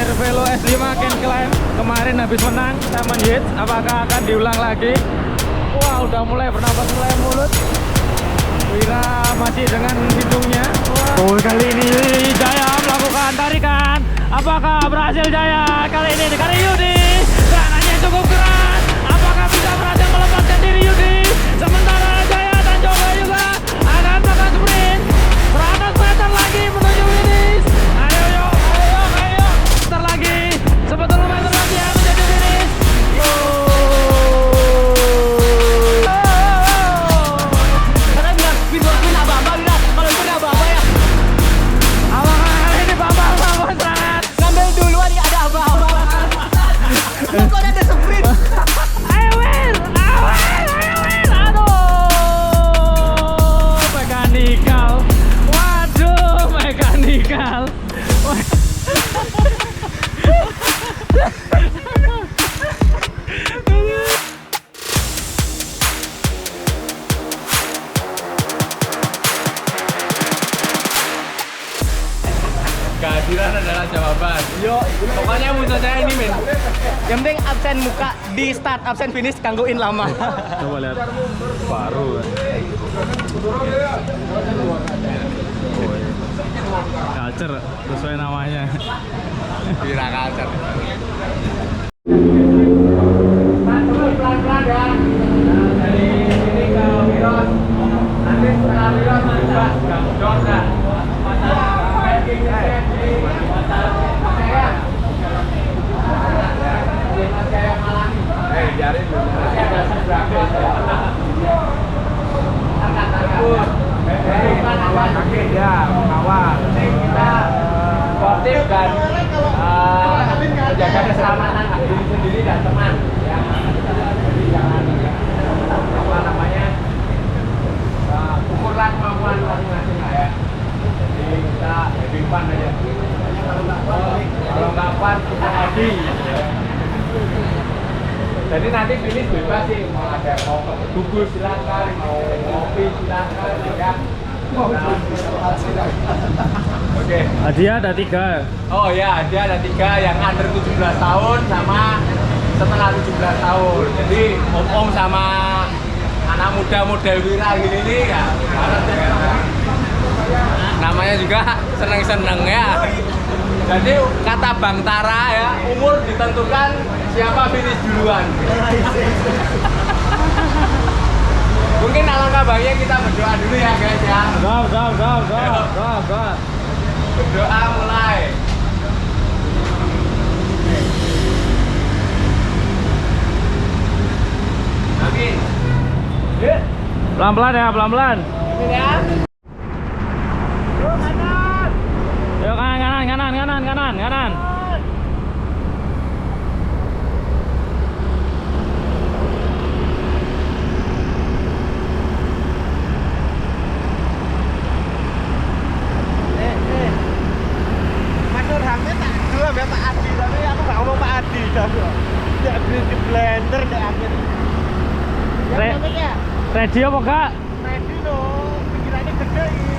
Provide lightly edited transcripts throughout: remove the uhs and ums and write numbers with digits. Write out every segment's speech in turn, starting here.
Air Velo S5 Ken Climb kemarin habis menang Simon Yates. Apakah akan diulang lagi? Wah, udah mulai bernapas mulai mulut. Wira masih dengan hidungnya. Oh, kali ini Jaya melakukan tarikan. Apakah berhasil Jaya kali ini dengan Yudi? Serangannya cukup keras. Apakah bisa berhasil melepaskan diri Yudi? Sementara Jaya dan Joga juga akan melakukan sprint 100 meter lagi menuju finish. Ayo, sebentar lagi, 10 meter lagi ya menjadi finish. Karena bilang pin apa-apa bilang kalau pin apa-apa ya. Apakah ini Bambang sangat Ngambil duluan ya ada apa-apa. Kok ada sprint. ayo Wil, aduh, mekanikal, waduh, mekanikal. Kehadiran adalah jawaban. Yo, Pokoknya muncul saya ini men. yang penting absen muka di start, absen finish gangguin lama. Coba lihat baru. Culture sesuai namanya. Wira Culture. Pelan-pelan ya. Dari sini ke Wiros. Nanti setelah Wiros mantap. Gang Jor. Biarin dulu. Kaki dia mengawal. Kita sportif dan menjaga keselamatan diri sendiri dan teman. Ya, jadi jangan apa namanya ukurlah kemampuan masing-masing lah ya. Jadi kita having fun aja. Kalau nggak fun kita happy. Jadi nanti finish bebas sih, mau ada mau gugus silakan, mau ngopi silakan, ya. Oke. Hadiah ada 3. Oh ya, dia ada 3 yang under 17 tahun sama setelah 17 tahun. Jadi om-om sama anak muda model Wira gini nih ya. Namanya juga seneng-seneng ya. Jadi kata Bang Tara ya, umur ditentukan siapa finish duluan. Mungkin alangkah baiknya kita berdoa dulu ya guys ya. Berdoa mulai. Amin. Pelan-pelan ya, pelan-pelan. Amin ya. Yuk kanan. Mas Nurhamnya tak dua ya Pak Adi, tapi aku nggak ngomong Pak Adi. Ya di blender deh akhirnya. Re- Yang namanya Ready apa enggak? ready loh, pikirannya gede ini.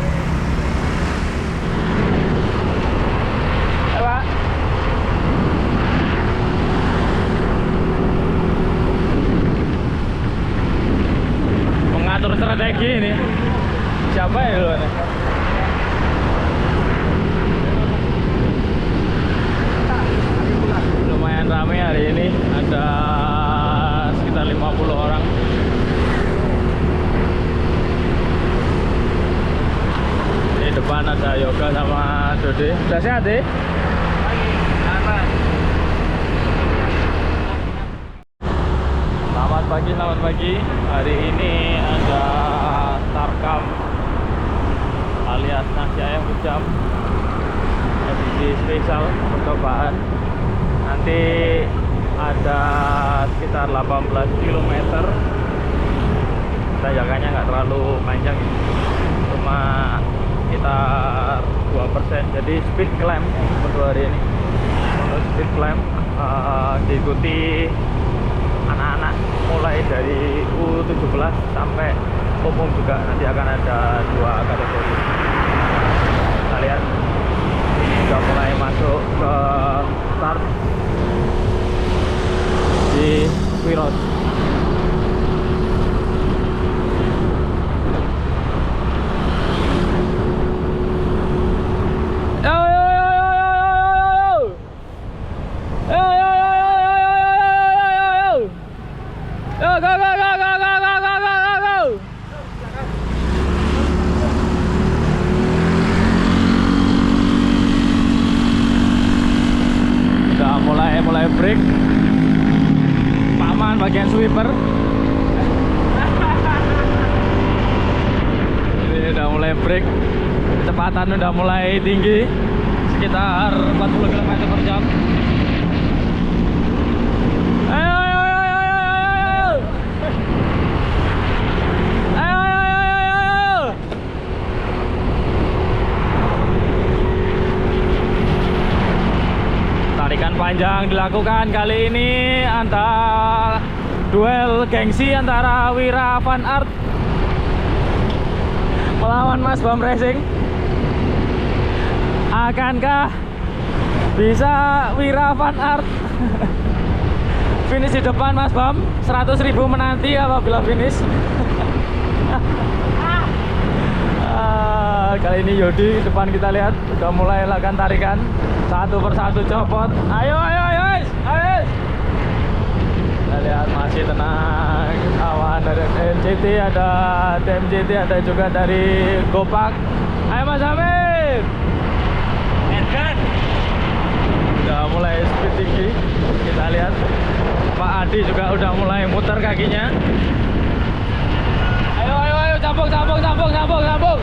Ayo, Pak. Mengatur strategi ini. Siapa ya lu? Lumayan ramai hari ini, ada sekitar 50 orang. Di depan ada Yoga sama Dode. Udah sehat deh? Selamat pagi. Hari ini ada Tarkam alias nasi ayam kecap, edisi spesial percobaan. Nanti ada sekitar 18 km. Kita jaganya nggak terlalu panjang, cuma sekitar 2%. Jadi speed climb untuk hari ini. Untuk speed climb diikuti anak-anak mulai dari U17 sampai umum juga. Nanti akan ada 2 kategori. Kita lihat sudah mulai masuk ke start di Wiros. Mulai break. Paman bagian sweeper. Ini udah mulai break. Kecepatan udah mulai tinggi, sekitar 40 km/jam. Ayo, ayo, ayo, ayo, ayo, ayo. Ayo, ayo, ayo, ayo, ayo. Tarikan panjang dilakukan kali ini antara duel gengsi antara Wira Van Aert melawan Mas Bam Racing. Akankah bisa Wira Van Aert finish di depan Mas Bam? 100.000 menanti apabila finish. Kali ini Yodi depan, kita lihat udah mulai lakukan tarikan satu persatu copot. Ayo, ayo, ayo, ayo. Kita lihat masih tenang. Awan dari MCT, ada TMCT, ada juga dari Gopak. Ayo Mas Hamid. Edgar. Udah mulai speed tinggi. Kita lihat Pak Adi juga udah mulai muter kakinya. Ayo, ayo, ayo, sambung, sambung, sambung, sambung, sambung.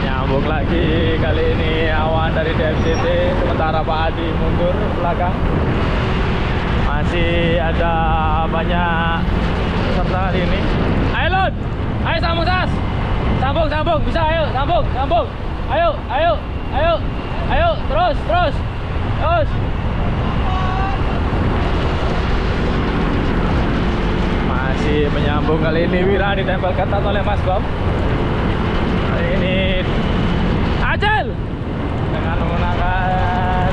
Nyambung lagi kali ini Awan dari DMCT, sementara Pak Adi mundur belakang. Masih ada banyak peserta hari ini. Ayo Lud, ayo sambung Sas, sambung, sambung, bisa, ayo sambung, sambung, ayo, ayo, ayo, ayo, terus, terus, terus. Masih menyambung kali ini. Wira ditempel ketat oleh Mas Bam. Kali ini Acel dengan menggunakan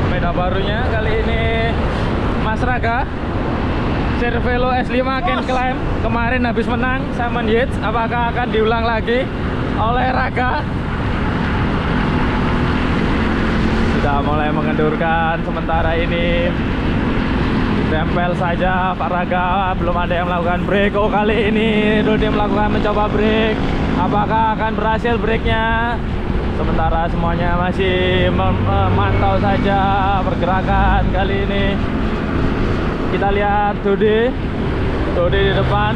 sepeda barunya. Kali ini Mas Raga Cervelo S5 Can Climb. Kemarin habis menang Simon Yates. Apakah akan diulang lagi oleh Raga? Sudah mulai mengendurkan sementara ini. Tempel saja Pak Raga, belum ada yang melakukan break. Oh, kali ini Dodi melakukan mencoba break. Apakah akan berhasil breaknya? Sementara semuanya masih memantau saja pergerakan kali ini. Kita lihat Dodi di depan.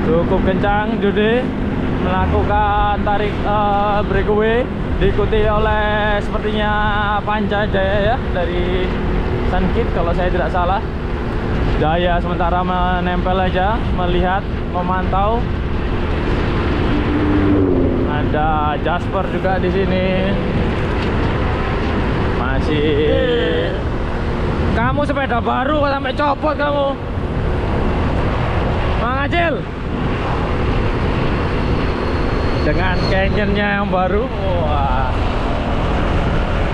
Cukup kencang Dodi melakukan tarik breakaway, diikuti oleh sepertinya Panca Jaya ya, dari Sunkit kalau saya tidak salah. Jaya sementara menempel aja, melihat, memantau. Ada Jasper juga di sini. Masih. Kamu sepeda baru kok sampai copot kamu, Mang Acil. Dengan Canyonnya yang baru, wah,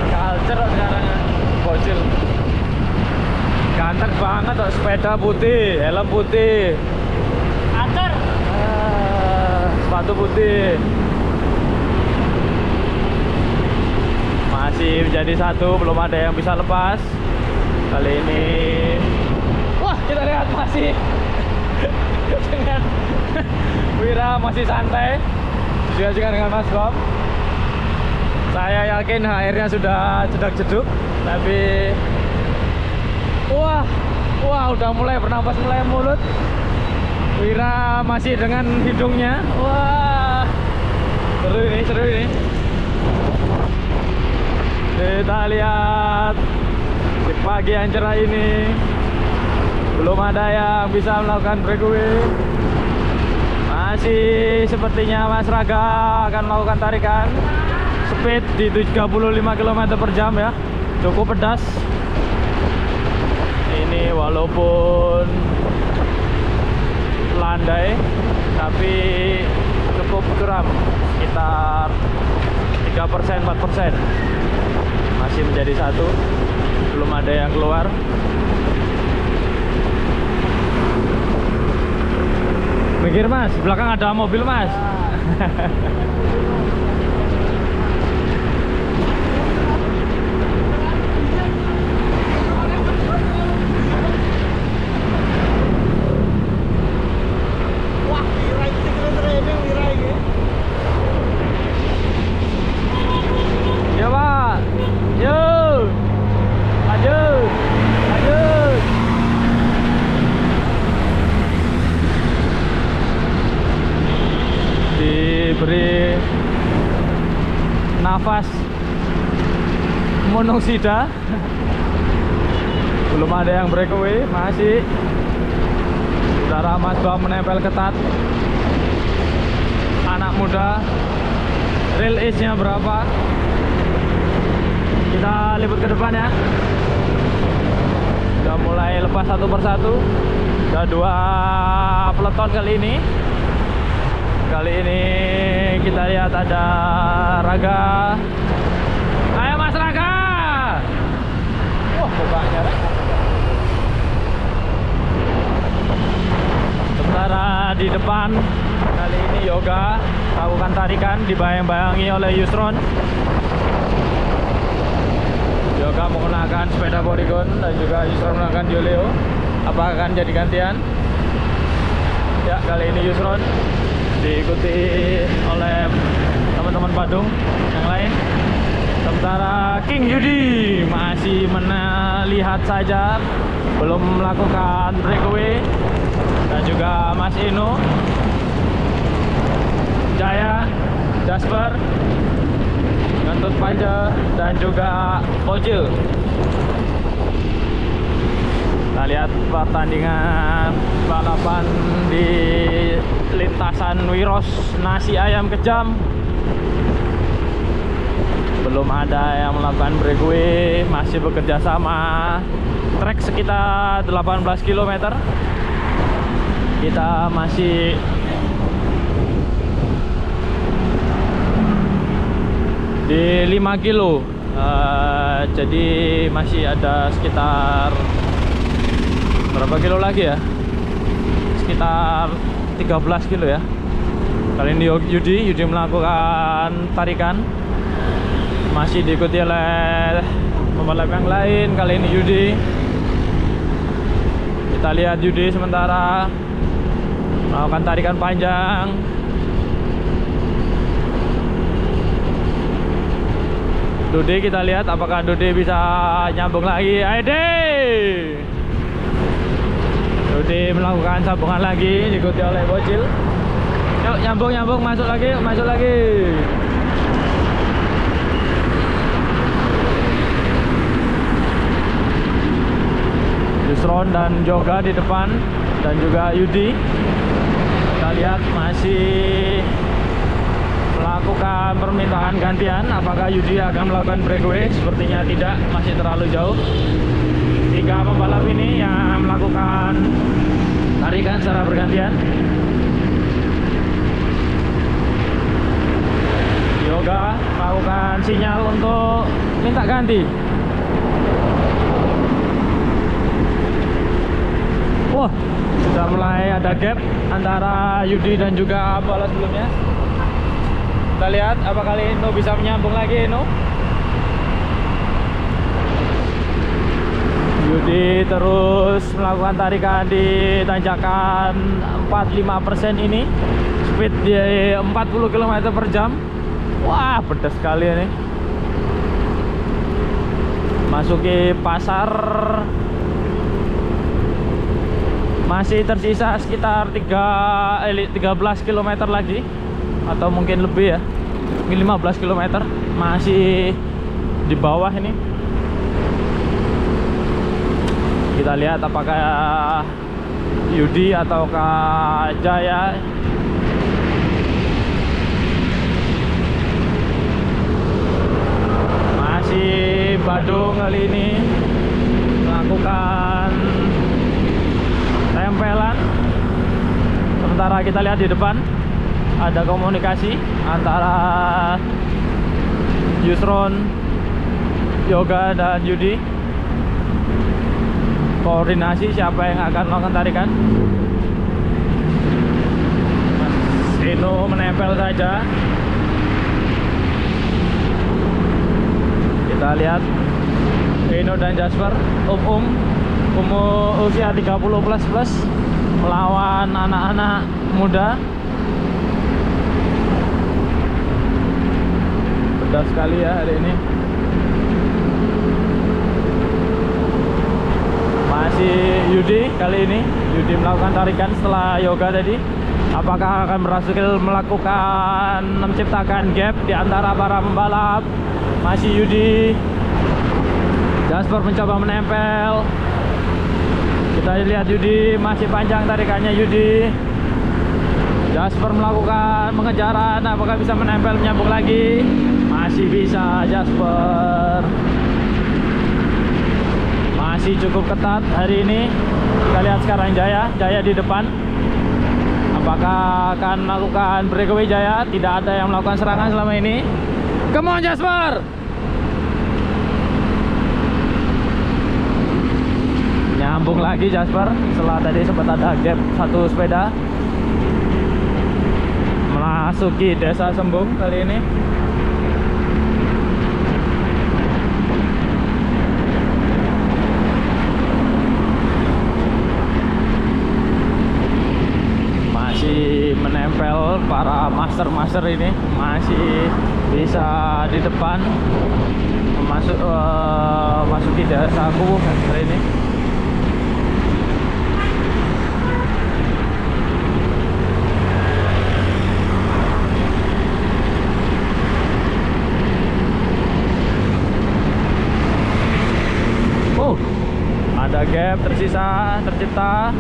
culture sekarang bocil. Ganteng banget kok, sepeda putih, helm putih, sepatu putih. Masih menjadi satu, belum ada yang bisa lepas. Kali ini, wah, kita lihat masih dengan Wira masih santai, juga dengan Mas Bam. Saya yakin airnya sudah jedak-jeduk, tapi wah, udah mulai bernapas mulai mulut. Wira masih dengan hidungnya. Wah, seru ini. Kita lihat di pagi yang cerah ini, belum ada yang bisa melakukan breakaway. Masih sepertinya Mas Raga akan melakukan tarikan. Speed di 35 km/jam ya, cukup pedas. Ini walaupun landai tapi cukup curam. jam, sekitar 3%, 4%. Masih menjadi satu, belum ada yang keluar. Mikir mas, belakang ada mobil mas. Ya pak, yuk, lanjut, lanjut. Diberi nafas monoksida, belum ada yang breakaway, masih udara Mas Bam menempel ketat. Anak muda, real age-nya berapa? Kita lipat ke depan ya. Udah mulai lepas satu persatu. Udah 2 peleton kali ini. Kali ini kita lihat ada Raga. Ayo Mas Raga. Wah, mukanya Rek. Sementara di depan kali ini Yoga lakukan tarikan dibayang-bayangi oleh Yusron. Yoga menggunakan sepeda Polygon dan juga Yusron menggunakan Dioleo. Apa akan jadi gantian? Ya, kali ini Yusron diikuti oleh teman-teman Badung yang lain. Sementara King Yudi masih melihat saja, belum melakukan breakaway. Dan juga Mas Ino, Jaya, Jasper, Gantut Panja, dan juga Bocil. Kita lihat pertandingan balapan di lintasan Wiros Nasi Ayam Kejam. Belum ada yang melakukan breakaway, masih bekerja sama. Trek sekitar 18 km. Kita masih di 5 kilo. Jadi masih ada sekitar berapa kilo lagi ya? Sekitar 13 kilo ya. Kali ini Yudi melakukan tarikan, masih diikuti oleh pembalap yang lain. Kali ini Yudi, kita lihat Yudi sementara melakukan tarikan panjang. Dude, kita lihat apakah Dude bisa nyambung lagi. Aide Dude melakukan sambungan lagi, diikuti oleh Bocil. Yuk nyambung, masuk lagi, masuk lagi. Yusron dan Yoga di depan, dan juga Yudi. Kita lihat masih melakukan permintaan gantian. Apakah Yudi akan melakukan breakaway? Sepertinya tidak, masih terlalu jauh. 3 pembalap ini yang melakukan tarikan secara bergantian. Yoga melakukan sinyal untuk minta ganti. Wah, sudah mulai ada gap antara Yudi dan juga pembalap sebelumnya. Kita lihat apa kali Eno bisa menyambung lagi. Eno, Yudi terus melakukan tarikan di tanjakan 45% ini. Speed di 40 km per jam. Wah, pedas sekali ini. Masuki pasar. Masih tersisa sekitar 13 km lagi, atau mungkin lebih ya, 15 km. Masih di bawah ini. Kita lihat apakah Yudi ataukah Jaya. Masih Badung kali ini melakukan tempelan. Sementara kita lihat di depan ada komunikasi antara Yusron, Yoga, dan Yudi. Koordinasi siapa yang akan melakukan tarikan. Eno menempel saja. Kita lihat Eno dan Jasper umur usia 30 plus melawan anak-anak muda. Pedas sekali ya hari ini. Masih Yudi kali ini. Yudi melakukan tarikan setelah Yoga tadi. Apakah akan berhasil melakukan menciptakan gap di antara para pembalap? Masih Yudi. Jasper mencoba menempel. Kita lihat Yudi masih panjang tarikannya Yudi. Jasper melakukan pengejaran. Apakah bisa menempel menyambung lagi? Masih bisa Jasper. Masih cukup ketat hari ini. Kita lihat sekarang Jaya di depan. Apakah akan melakukan breakaway Jaya? Tidak ada yang melakukan serangan selama ini. Come on Jasper. Nyambung lagi Jasper setelah tadi sempat ada gap satu sepeda. Memasuki desa Sembung kali ini. Menempel para master ini masih bisa di depan masuki desa Kuwuk kali ini. Ada gap tercipta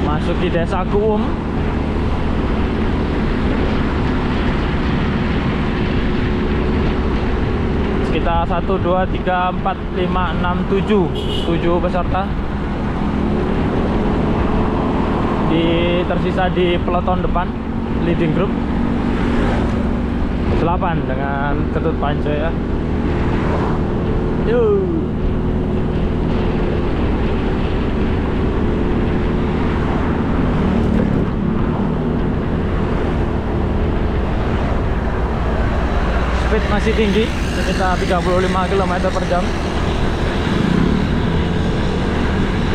masuki desa Kuwuk. Sekitar 1, 2, 3, 4, 5, 6, 7 peserta tersisa di peloton depan leading group 8 dengan Ketut Panco ya. Speed masih tinggi, sekitar 35 km per jam.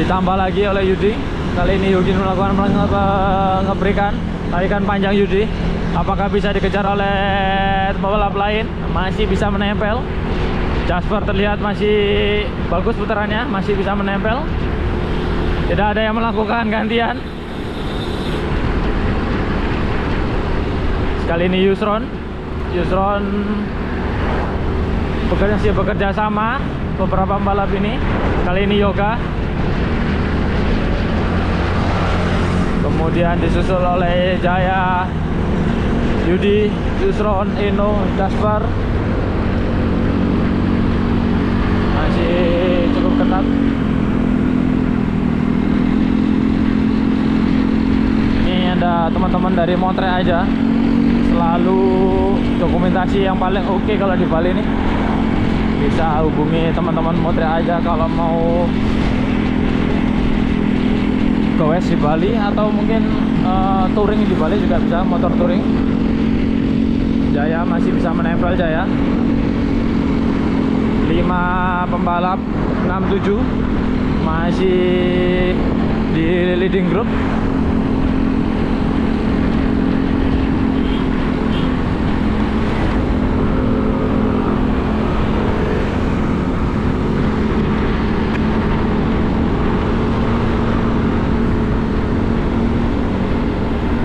Ditambah lagi oleh Yudi. Kali ini Yudi melakukan ngeberikan tarikan panjang Yudi. Apakah bisa dikejar oleh pembalap lain? Masih bisa menempel. Jasper terlihat masih bagus putarannya, masih bisa menempel. Tidak ada yang melakukan gantian. Sekali ini Yusron bekerja sama beberapa pembalap ini. Kali ini Yoga, kemudian disusul oleh Jaya, Yudi, Yusron, Eno, Jasper. Masih cukup ketat. Ini ada teman-teman dari Montreal aja, selalu dokumentasi yang paling oke kalau di Bali ini. Bisa hubungi teman-teman Montreal aja kalau mau goes di Bali, atau mungkin touring di Bali juga bisa, motor touring. Jaya masih bisa menempel Jaya. 5 pembalap, 6-7 masih di leading group.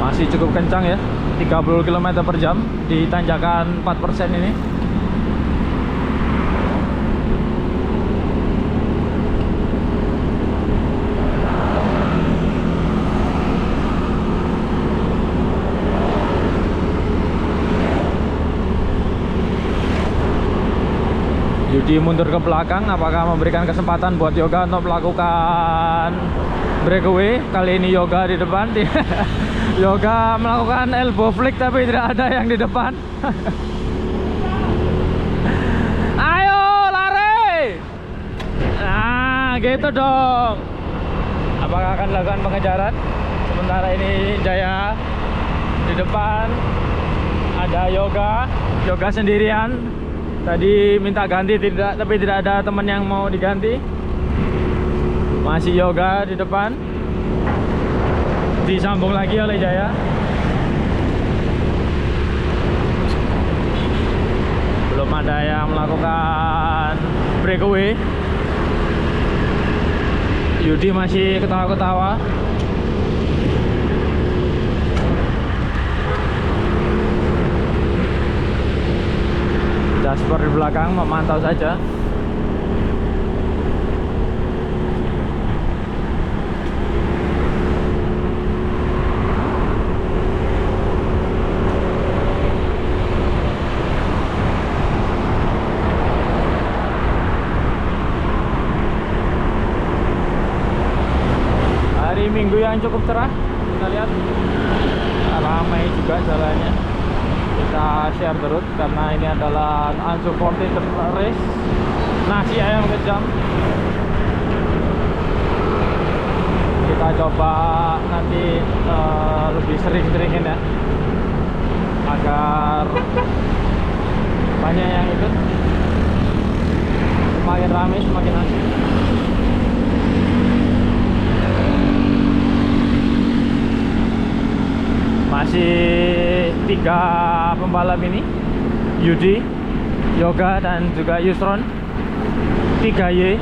Masih cukup kencang ya, 30 km per jam di tanjakan 4% ini. Yudi mundur ke belakang. Apakah memberikan kesempatan buat Yoga untuk melakukan breakaway? Kali ini Yoga di depan. Yoga melakukan elbow flick tapi tidak ada yang di depan. Ayo lari. Nah gitu dong. Apakah akan dilakukan pengejaran? Sementara ini Jaya di depan. Ada Yoga sendirian. Tadi minta ganti tapi tidak ada teman yang mau diganti. Masih Yoga di depan. Disambung lagi oleh Jaya. Belum ada yang melakukan breakaway. Yudi masih ketawa-ketawa. Jasper di belakang memantau saja. Hari Minggu yang cukup cerah, kita lihat ramai juga jalannya. Kita share terus karena ini adalah unsupported race. Nasi ayam kejam. Kita coba nanti lebih sering-seringin ya, agar banyak yang ikut. Semakin ramai semakin asik. Masih 3 pembalap ini, Yudi, Yoga dan juga Yusron. 3Y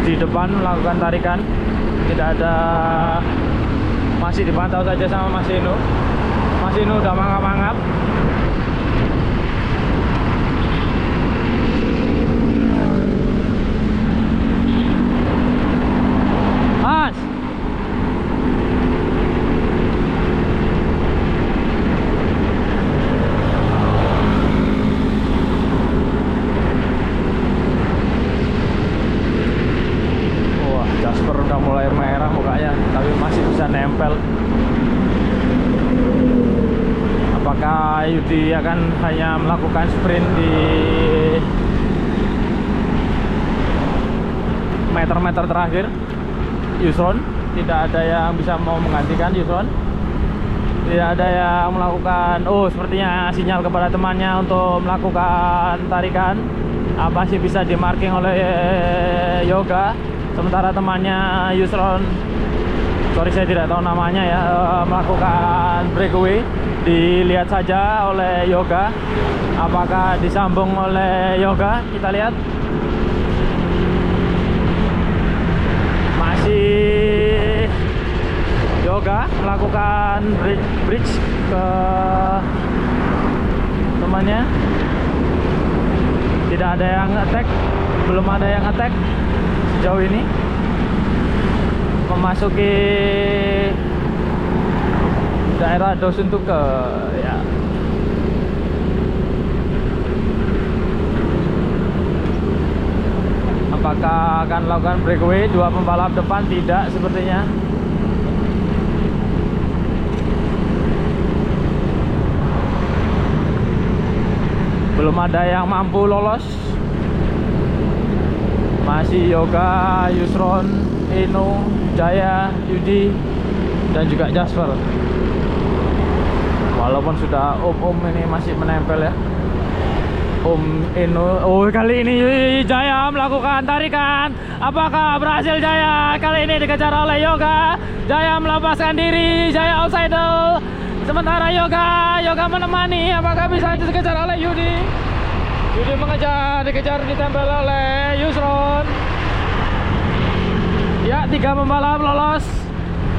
di depan melakukan tarikan. Tidak ada, masih dipantau saja sama Mas Inu. Mas Inu udah mangap-mangap. Mas, Jasper udah mulai merah mukanya, tapi masih bisa nempel. Apakah Yudi akan hanya melakukan sprint di meter-meter terakhir? Yusron, tidak ada yang bisa mau menggantikan Yusron. Tidak ada yang melakukan, sepertinya sinyal kepada temannya untuk melakukan tarikan. Apa sih bisa dimarking oleh Yoga? Sementara temannya Yusron, sorry saya tidak tahu namanya ya, melakukan breakaway. Dilihat saja oleh Yoga. Apakah disambung oleh Yoga? Kita lihat. Masih Yoga melakukan bridge ke temannya. Tidak ada yang attack, belum ada yang attack sejauh ini. Memasuki daerah Dosuntuke ya. Apakah akan melakukan breakaway? 2 pembalap depan tidak sepertinya. Belum ada yang mampu lolos. Masih Yoga, Yusron, Inu, Jaya, Yudi, dan juga Jasper. Walaupun sudah ini masih menempel ya. Inu, kali ini Jaya melakukan tarikan. Apakah berhasil Jaya? Kali ini dikejar oleh Yoga. Jaya melepaskan diri, Jaya outsider. Sementara Yoga menemani. Apakah bisa dikejar oleh Yudi? Yudi mengejar, dikejar, ditempel oleh Yusron. Ya, 3 pembalap lolos.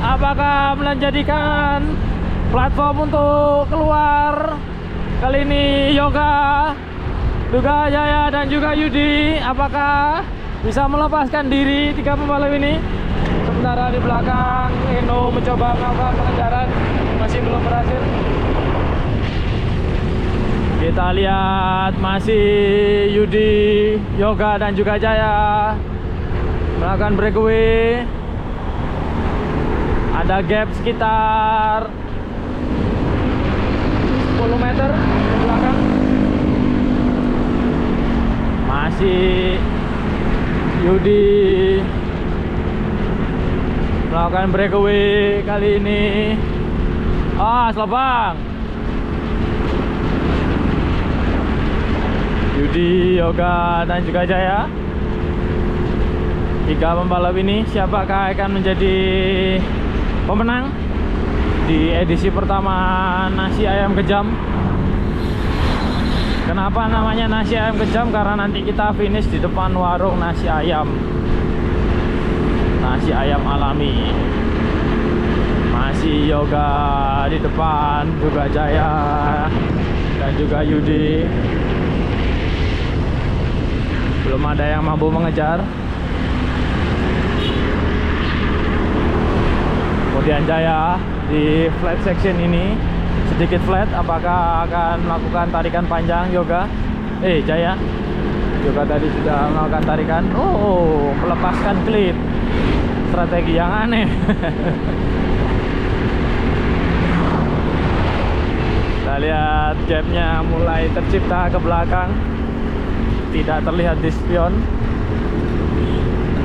Apakah menjadikan platform untuk keluar? Kali ini Yoga, juga Jaya dan juga Yudi. Apakah bisa melepaskan diri 3 pembalap ini? Sementara di belakang Eno mencoba melakukan pengejaran, masih belum berhasil. Kita lihat masih Yudi, Yoga dan juga Jaya melakukan breakaway. Ada gap sekitar 10 meter ke belakang. Masih Yudi melakukan breakaway kali ini. Selobang. Yudi, Yoga, dan juga Jaya. 3 pembalap ini siapakah akan menjadi pemenang di edisi pertama Nasi Ayam Kejam? Kenapa namanya Nasi Ayam Kejam? Karena nanti kita finish di depan warung nasi ayam. Nasi ayam alami. Masih Yoga di depan, juga Jaya dan juga Yudi. Belum ada yang mampu mengejar. Kemudian Jaya di flat section ini sedikit flat. Apakah akan melakukan tarikan panjang? Yoga, Jaya. Yoga tadi sudah melakukan tarikan. Melepaskan klip. Strategi yang aneh. Kita lihat gapnya mulai tercipta ke belakang, tidak terlihat di spion.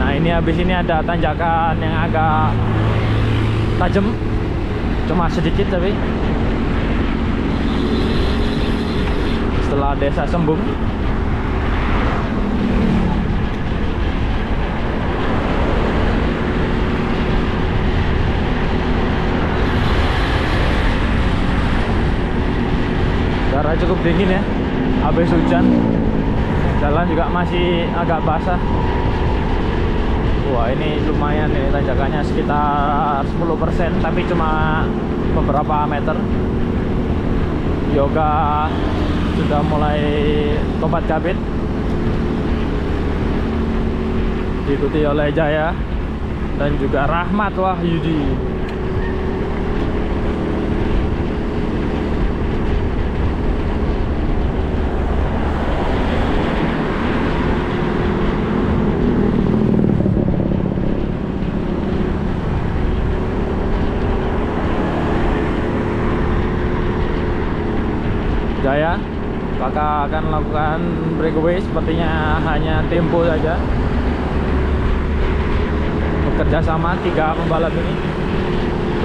Nah, ini habis ini ada tanjakan yang agak tajam, cuma sedikit tapi setelah desa Sembung. Udara cukup dingin ya, habis hujan. Jalan juga masih agak basah. Wah, ini lumayan nih tanjakannya, sekitar 10%, tapi cuma beberapa meter. Yoga sudah mulai kompat kabit, diikuti oleh Jaya dan juga Rahmat Wahyudi. Jaya, apakah akan melakukan breakaway? Sepertinya hanya tempo saja. Bekerja sama 3 pembalap ini.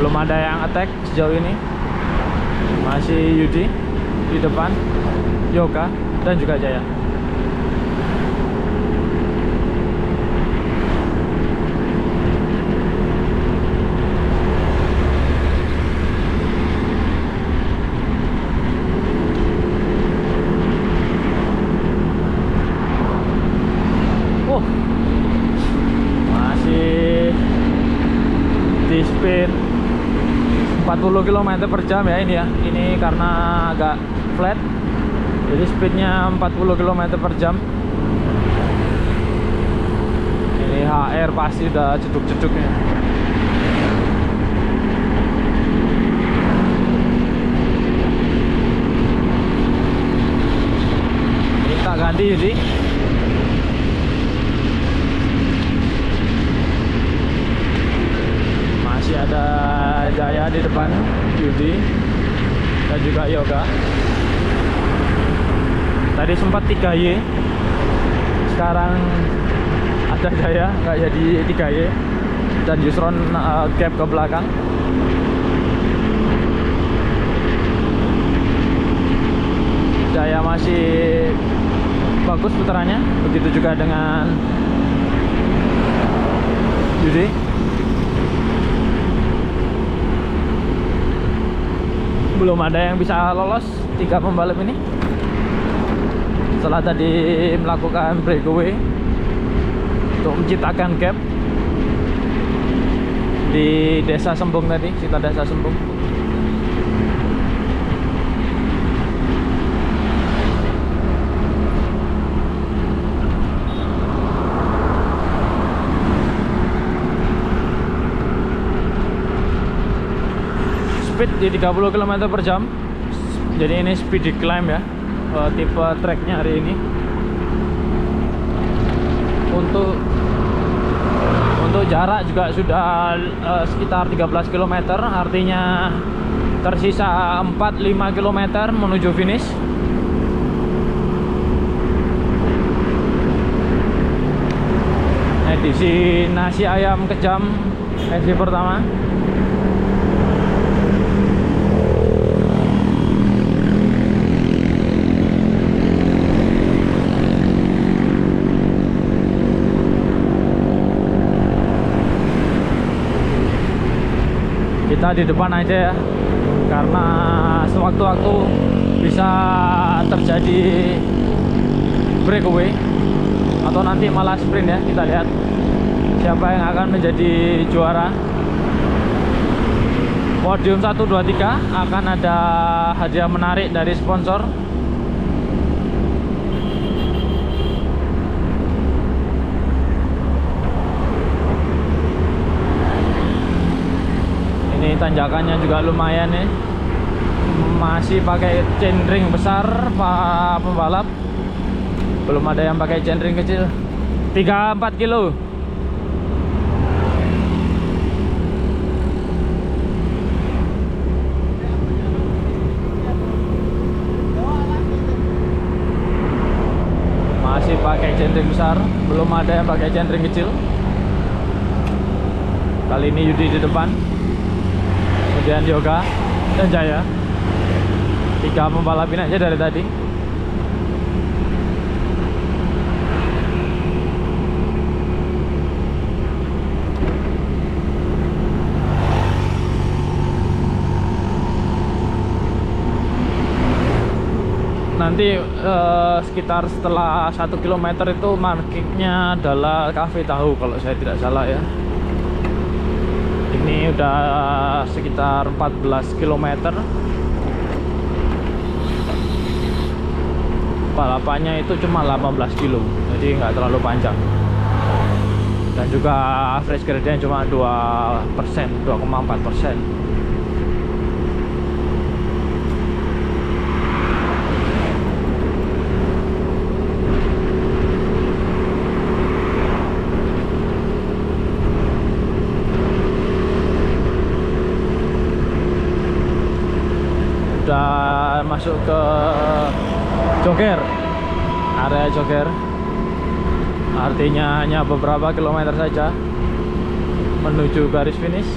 Belum ada yang attack sejauh ini. Masih Yudi di depan, Yoga dan juga Jaya. Masih di speed 40 km per jam ya ini ya. Ini karena agak flat, jadi speednya 40 km per jam. Ini HR pasti udah ceduk-ceduknya. Kita ganti jadi masih ada Jaya di depan, Yudi dan juga Yoga. Tadi sempat 3Y, sekarang ada Jaya nggak jadi 3Y, dan Yusron gap ke belakang. Jaya masih bagus putarannya, begitu juga dengan Yudi. Belum ada yang bisa lolos 3 pembalap ini setelah tadi melakukan breakaway untuk menciptakan gap di desa Sembung tadi, kita desa Sembung. Speed di 30 km per jam. Jadi ini speed decline ya, tipe tracknya hari ini. Untuk Untuk jarak juga sudah sekitar 13 km, artinya tersisa 4-5 km menuju finish. Edisi nasi ayam kejam edisi pertama. Kita di depan aja ya, karena sewaktu-waktu bisa terjadi breakaway atau nanti malah sprint ya. Kita lihat siapa yang akan menjadi juara. Podium 1, 2, 3 akan ada hadiah menarik dari sponsor. Ini tanjakannya juga lumayan nih. Masih pakai chainring besar Pak pembalap. Belum ada yang pakai chainring kecil. 3-4 kilo. Masih pakai chainring besar, belum ada yang pakai chainring kecil. Kali ini Yudi di depan, kemudian Yoga dan Jaya. 3 pembalap ini aja dari tadi. Nanti sekitar setelah 1 km itu markingnya adalah Cafe Tahu kalau saya tidak salah ya. Ini udah sekitar 14 km. Balapannya itu cuma 18 kilo, jadi nggak terlalu panjang. Dan juga average grade-nya cuma 2%, 2,4%. Udah masuk ke joger, area joger, artinya hanya beberapa kilometer saja menuju garis finish.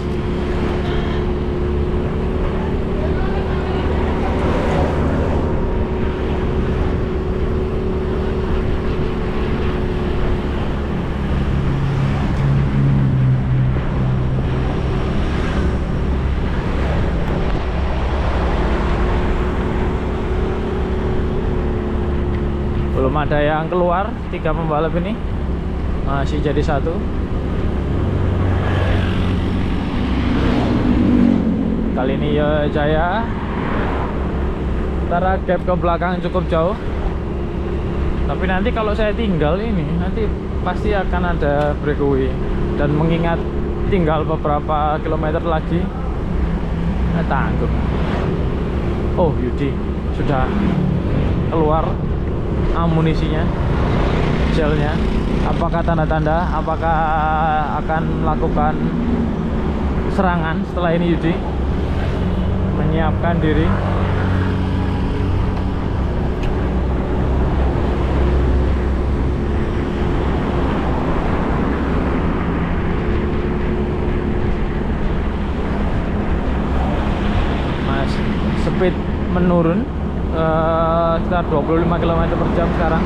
Belum ada yang keluar, 3 pembalap ini masih jadi 1. Kali ini ya Jaya, antara gap ke belakang cukup jauh. Tapi nanti kalau saya tinggal ini, nanti pasti akan ada breakaway. Dan mengingat tinggal beberapa kilometer lagi, tangguh. Oh, Yudi sudah keluar amunisinya, gelnya. Apakah tanda-tanda apakah akan melakukan serangan setelah ini? Yudi menyiapkan diri. Mas, speed menurun sekitar 25 km per jam sekarang.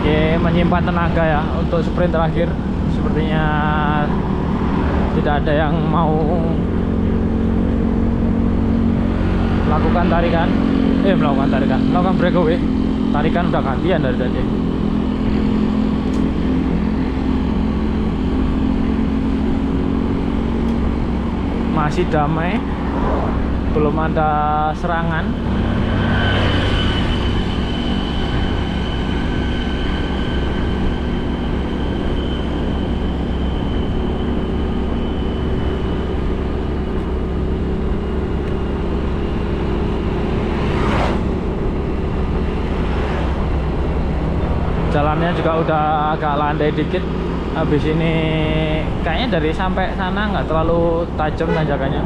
Oke, menyimpan tenaga ya untuk sprint terakhir. Sepertinya tidak ada yang mau melakukan tarikan, melakukan breakaway. Tarikan udah gantian dari tadi. Masih damai, belum ada serangan. Jalannya juga udah agak landai dikit. Habis ini kayaknya dari sampai sana nggak terlalu tajam tanjakannya.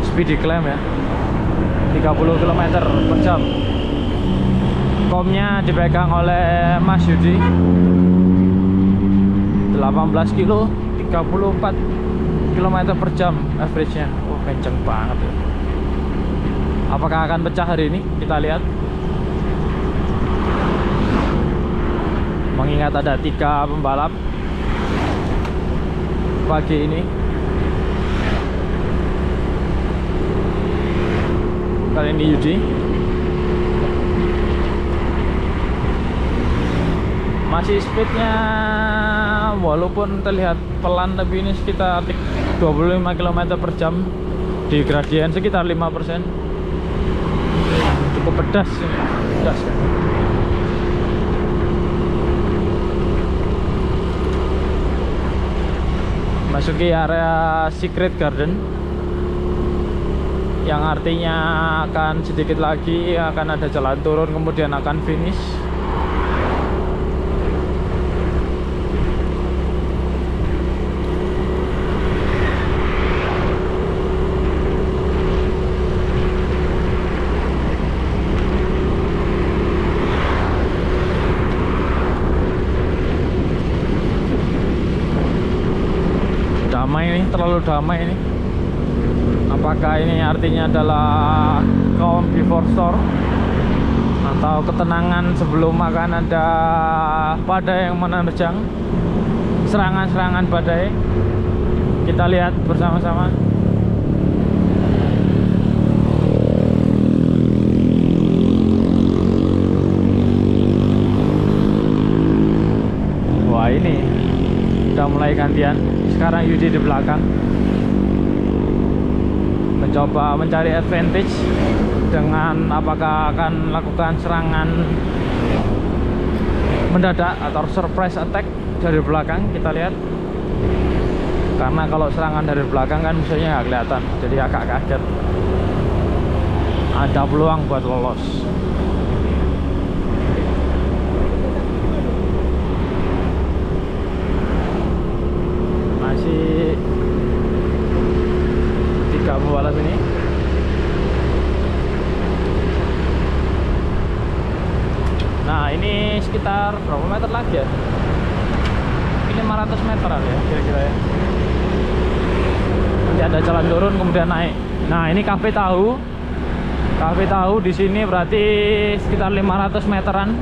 Speed climb ya, 30 km per jam. Komnya dipegang oleh Mas Yudi. 18 kilo, 34 km per jam average-nya. Oh, kenceng banget ya. Apakah akan pecah hari ini? Kita lihat. Mengingat ada 3 pembalap pagi ini. Kali ini Yudi. Masih speednya walaupun terlihat pelan, tapi ini sekitar 25 km per jam. Di gradien sekitar 5%. Cukup pedas ini. Pedas kan? Masuki area Secret Garden, yang artinya akan sedikit lagi akan ada jalan turun, kemudian akan finish. Damai nih, terlalu damai ini. Apakah ini artinya adalah calm before storm, atau ketenangan sebelum akan ada badai yang menerjang, serangan-serangan badai? Kita lihat bersama-sama. Wah, ini udah mulai gantian. Sekarang Yudi di belakang, mencoba mencari advantage dengan apakah akan melakukan serangan mendadak atau surprise attack dari belakang. Kita lihat, karena kalau serangan dari belakang kan musuhnya nggak kelihatan, jadi agak kaget. Ada peluang buat lolos. Masih 3 pembalap ini. Nah, ini sekitar berapa meter lagi ya? Ini 500 meteran ya kira-kira ya. Nanti ada jalan turun kemudian naik. Nah, ini Cafe Tahu. Cafe Tahu di sini berarti sekitar 500 meteran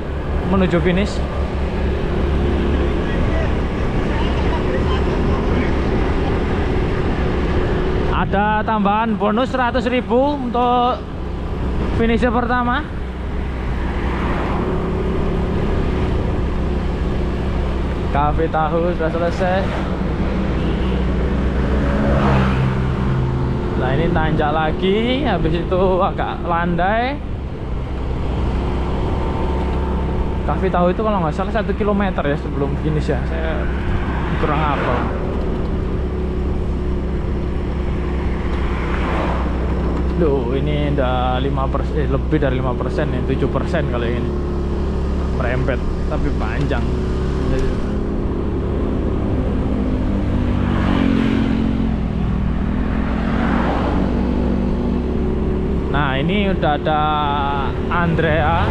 menuju finish. Ada tambahan bonus 100.000 untuk finisher pertama. Cafe Tahu sudah selesai. Nah, ini tanjak lagi, habis itu agak landai. Cafe Tahu itu kalau nggak salah 1 km ya sebelum finish ya. Saya kurang hafal. Duh, ini udah 5%, lebih dari 5% ya, 7% kali ini. Merempet, tapi panjang. Nah, ini udah ada Andrea.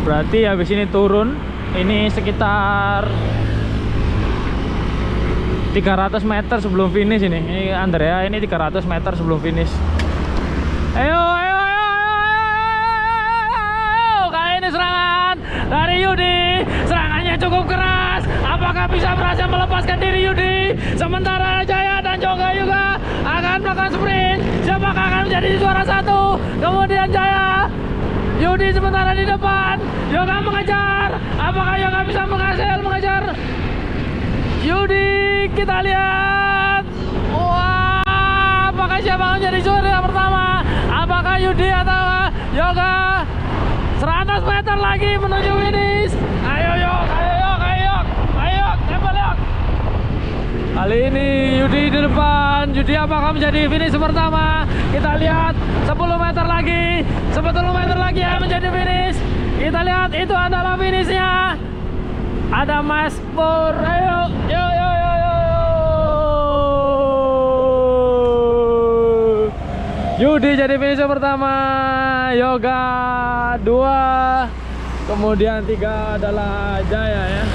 Berarti habis ini turun. Ini sekitar 300 meter sebelum finish ini. Ini Andrea, ini 300 meter sebelum finish. Ayo. Kali ini serangan dari Yudi. Serangannya cukup keras. Apakah bisa berhasil melepaskan diri Yudi? Sementara Jaya dan Joga juga akan melakukan sprint. Siapakah akan menjadi juara 1? Kemudian Jaya, Yudi sementara di depan. Yoga mengejar. Apakah Yoga bisa berhasil mengejar Yudi? Kita lihat. Wah, apakah siapa menjadi juara pertama? Apakah Yudi atau Yoga? 100 meter lagi menuju finish. Ayo Yok, nempel Yok. Kali ini Yudi di depan. Yudi apakah menjadi finish pertama? Kita lihat 10 meter lagi. 10 meter lagi yang menjadi finish. Kita lihat itu adalah finishnya. Ada Mas Pur. Ayo, yo yo yo yo. Yudi jadi finisher pertama. Yoga 2. Kemudian 3 adalah Jaya ya.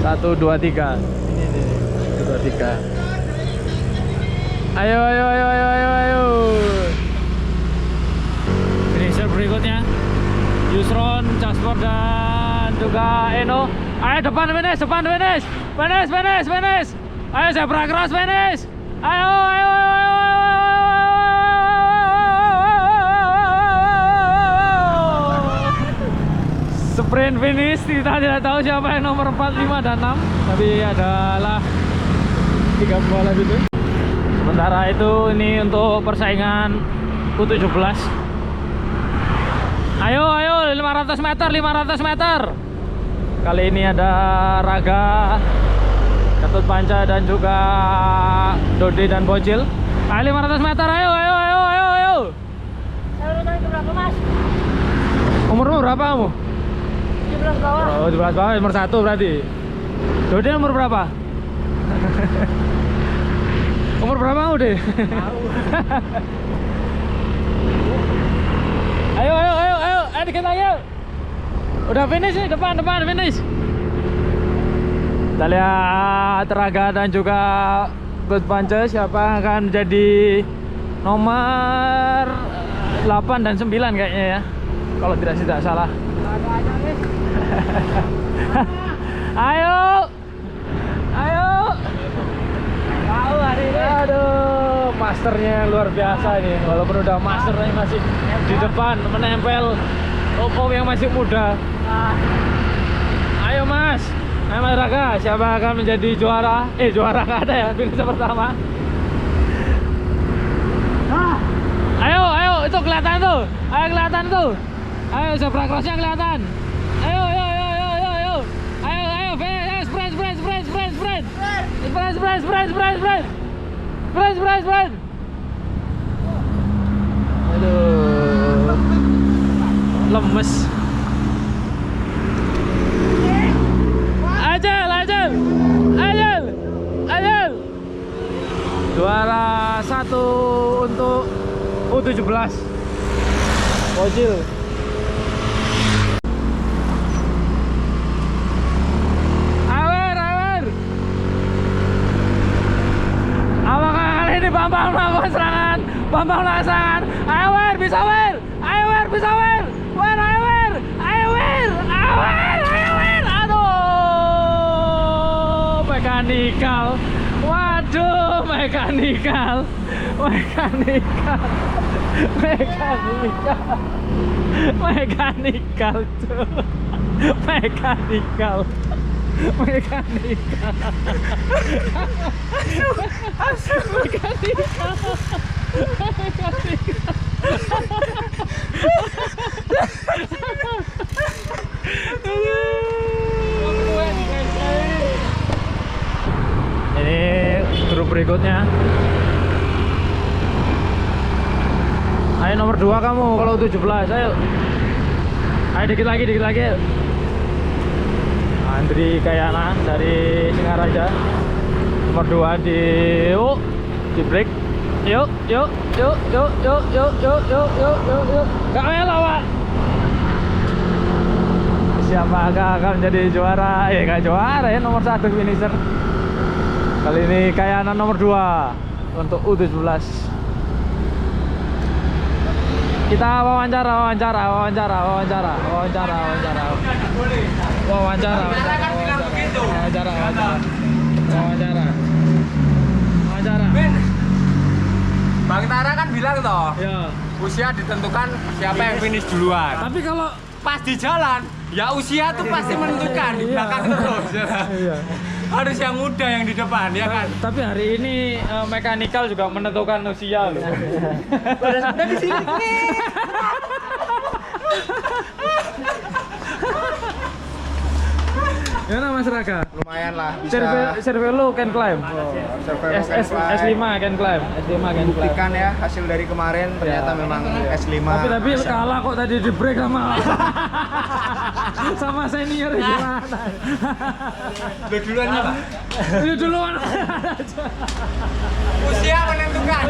1, 2, 3. Ini 1, 2, 3. Ayo ayo ayo ayo ayo ayo. Finisher berikutnya Yusron, Jasper dan juga Eno. Ayo depan finish, depan finish. Finish, finish, finish. Ayo zebra cross finish. Ayo ayo ayo ayo. Sprint finish, kita tidak tahu siapa yang nomor 4, 5, dan 6. Tapi adalah 3 pembalap itu. Sementara itu ini untuk persaingan U17. Ayo, ayo 500 meter, 500 meter. Kali ini ada Raga, Ketut Panca dan juga Dodi dan Bocil. Ayo 500 meter, ayo, ayo, ayo, ayo, ayo. Umur berapa, Mas? Umurmu berapa kamu? 17 bawah. Oh, 17 bawah, nomor 1 berarti. Dodi umur berapa? Umur berapa kamu, deh? Ayo, ayo, ayo, ayo, dikit lagi. Udah finish nih, depan, depan, finish. Kita lihat Raga dan juga Bud Panca siapa yang akan menjadi nomor 8 dan 9 kayaknya ya. Kalau tidak salah. Ayo. Ayo. Tahu hari ini. Aduh, masternya yang luar biasa ini. Walaupun udah master ini masih di depan menempel Om yang masih muda. Ayo Mas. Ayo Mas Raga, siapa akan menjadi juara? Juara nggak ada ya, finisher pertama. Ayo, ayo, itu kelihatan tuh. Ayo kelihatan tuh. Ayo zebra crossnya kelihatan. Ayo, ayo, ayo, ayo, ayo, ayo. Ayo, ayo, sprint, sprint, sprint, sprint, sprint. Sprint, sprint, sprint, sprint, sprint. Sprint, sprint, sprint. Aduh. Lemes. Ajal, ajal. Ajal. Ajal. Juara 1 untuk U17. Bocil. Bambang melakukan serangan, Bambang melakukan serangan. Ayo Wer, bisa Wer, ayo Wer, bisa Wer, Wer, ayo Wer, ayo Wer, ayo Wer, ayo Wer. Aduh, mekanikal. Waduh, mekanikal, mekanikal, mekanikal, mekanikal tuh, mekanikal. Mekanikal. Mekanikal. Ini grup berikutnya. Ayo nomor 2 kamu kalau 17. Ayo. Ayo dikit lagi, dikit lagi. Andri Kayana dari Singaraja nomor 2 di break. Yuk yuk yuk yuk yuk yuk yuk yuk yuk yuk yuk. Gak melo Pak. Siapa akan menjadi juara? Gak juara ya, nomor 1 finisher. Kali ini Kayana nomor 2 untuk U17. Kita wawancara. Bang Tara kan bilang toh, Ya. usia ditentukan siapa yang finish duluan. Tapi kalau Pas di jalan, ya usia tuh pasti menentukan di belakang terus. iya. Harus yang muda yang di depan, ya kan? Tapi hari ini mekanikal juga menentukan usia loh. Pada di sini. Gimana Mas Raka? Lumayan lah, bisa Survei lo can climb. survei S5 can climb. S5 can climb. buktikan ya hasil dari kemarin ternyata memang S5 Tapi bisa. kalah kok tadi di break sama sama senior gimana? Lo duluan nih Pak. Ini duluan. Usia menentukan.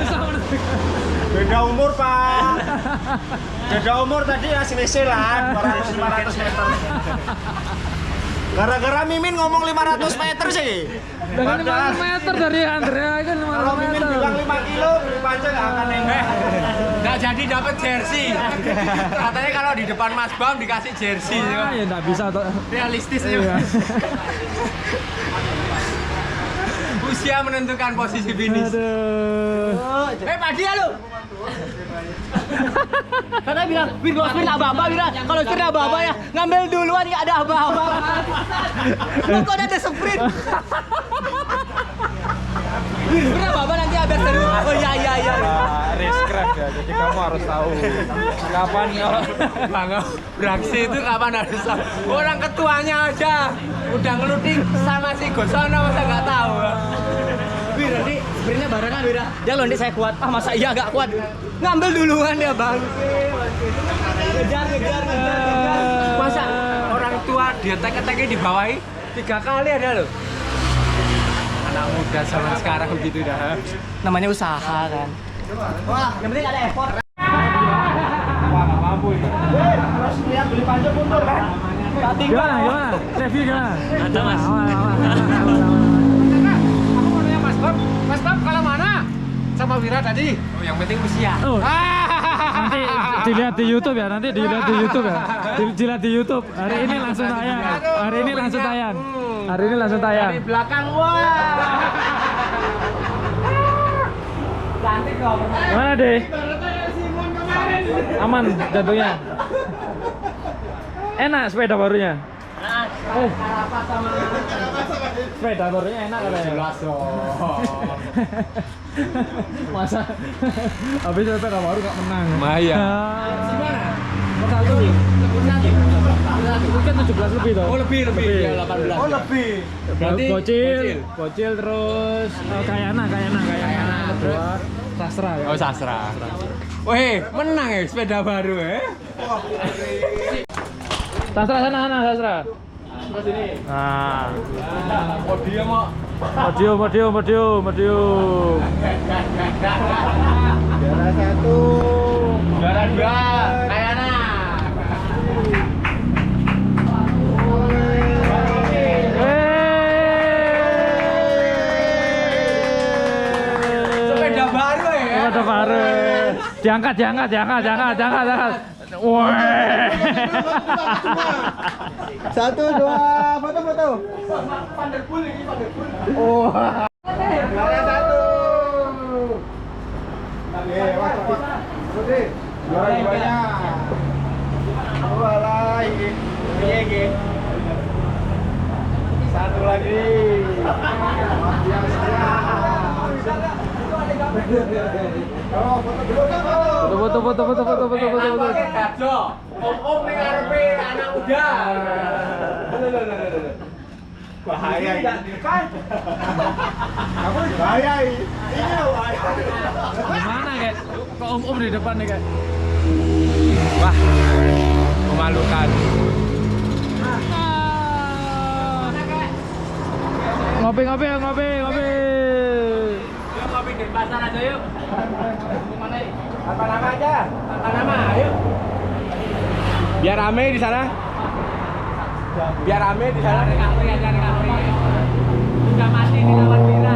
Beda umur Pak. Beda umur tadi ya selisih lah 500 meter. Gara-gara Mimin ngomong 500 meter sih. Dengan 500 meter dari Andrea kan 500 Kalau Mimin meter. bilang 5 kilo, Panca nggak akan nembak. Nggak jadi dapat jersey. Katanya kalau di depan Mas Bam dikasih jersey. Ah, ya enggak bisa toh. Realistis Iya. ya. Usia menentukan posisi finish. Aduh. Padi ya lu. Karena bilang, Wir kalau sprint apa-apa, Wira. Kalau sprint apa-apa ya, ngambil duluan nggak ada apa-apa. Kok ada sprint? Wir, sprint apa-apa nanti biar seru. Oh iya. Racecraft ya, jadi kamu harus tahu kapan kalau Bang, beraksi itu kapan harus tahu. Orang ketuanya aja udah ngeluting sama si Gosono masa nggak tahu. Wir, nanti sprintnya barengan, Wira. Dia loh, saya kuat. Ah, masa iya nggak kuat? Ngambil duluan dia, Bang. Ngejar. Masa orang tua dia tek-teknya dibawahi 3 kali ada loh. Anak muda zaman sekarang begitu dah. Namanya usaha kan. Wah, yang penting ada effort. Wah, nggak mampu ini. Terus lihat beli Panca mundur kan? gimana? Review gimana? Ada, Mas. Aku mau nanya Mas Bam kalau mana? Sama Wira tadi. Oh, yang penting usia. Oh, nanti dilihat di YouTube ya, dilihat di YouTube. Hari ini langsung tayang. Dari belakang, wah. Cantik kok. Gimana deh? Aman jantungnya. Enak sepeda barunya. Sepeda barunya enak katanya. Jelas dong. Masa habis sepeda baru gak menang. Maya. Mungkin 17 lebih toh. Oh, lebih. Ya, 18. Oh lebih. Berarti bocil terus Kayana kedua Sastra ya. Oh, sastra. Weh, menang ya sepeda baru ya. Sastra sana Sastra. Terus ini. Nah, Podium mau. podium. Juara 1. Juara 2. Kayana. Sepeda baru ya. Sepeda baru. Diangkat. Wah. 1, 2, foto. Vanderpool ini Vanderpool. Oh. Juara 1. Juara 2-nya. Walah, ini. Satu lagi. Foto. Gado. Om ning ngarepe anak muda. Bahaya ini. Kamu bahaya ini. Ini bahaya. Gimana kayak kok om di depan nih kayak. Wah, memalukan. Ngopi. Yuk ngopi di pasar aja yuk. Mana? Apa nama aja? Apa nama? Ayo. Biar rame di sana. Recovery aja. Sudah mati di lawan Bira.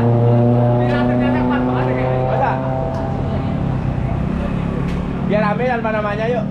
Bira ternyata kuat banget kayak. Biar rame apa namanya yuk.